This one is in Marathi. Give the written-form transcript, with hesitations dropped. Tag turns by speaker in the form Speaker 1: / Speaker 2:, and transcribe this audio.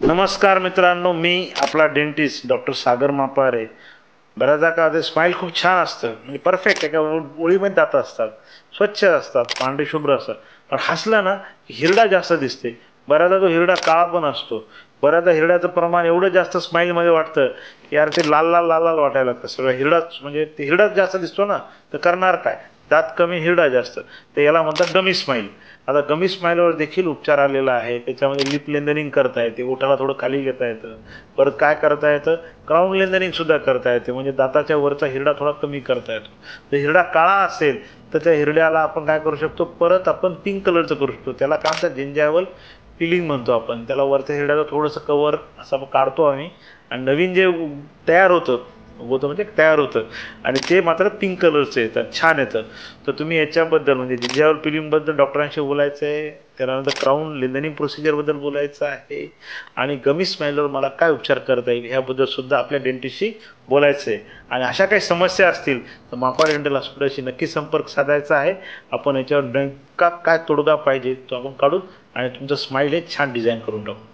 Speaker 1: नमस्कार मित्रांनो, मी आपला डेंटिस्ट डॉक्टर सागर मापारे. बऱ्याचदा का ते स्माईल खूप छान असतं, म्हणजे परफेक्ट एका ओळीमध्ये दात असतात, स्वच्छ असतात, पांढरे शुभ्र असतात. पण हसला ना हिरडा जास्त दिसते. बऱ्याचदा तो हिरडा काळा पण असतो. बऱ्याचदा हिरड्याचं प्रमाण एवढं जास्त स्माईलमध्ये वाटतं की यार ते लाल लाल लाल लाल वाटायला लागतं सगळं. हिरडाच म्हणजे ते हिरडाच जास्त दिसतो ना, तर करणार काय? दात कमी हिरडा जास्त, तर याला म्हणतात गमी स्माईल. आता गमी स्माईलवर देखील उपचार आलेला आहे. त्याच्यामध्ये लिप लेंदनिंग करता येते, ओठाला थोडं खाली घेता येतं. परत काय करता येतं, क्राऊन लेंदनिंग सुद्धा करता येते, म्हणजे दाताच्या वरचा हिरडा थोडा कमी करता येतो. जर हिरडा काळा असेल तर त्या हिरड्याला आपण काय करू शकतो, परत आपण पिंक कलरचं करू शकतो. त्याला काय म्हणतात, जिंजॅवल पिलिंग म्हणतो आपण त्याला. वरच्या हिरड्याचं थोडंसं कवर असं काढतो आम्ही, आणि नवीन जे तयार होतं म्हणजे तयार होतं, आणि ते मात्र पिंक कलरचं येतं, छान येतं. तर तुम्ही याच्याबद्दल म्हणजे जिंजॅवल पिलिंगबद्दल डॉक्टरांशी बोलायचं आहे, त्यानंतर क्राऊन लेंदनिंग प्रोसिजरबद्दल बोलायचं आहे, आणि गमी स्माईलवर मला काय उपचार करता येईल ह्याबद्दल सुद्धा आपल्या डेंटिस्टशी बोलायचं आहे. आणि अशा काही समस्या असतील तर मापा डेंटल हॉस्पिटलशी नक्की संपर्क साधायचा आहे. आपण याच्यावर नेमका काय तोडगा पाहिजे तो आपण काढू, आणि तुमचं स्माईल हे छान डिझाईन करून टाकू.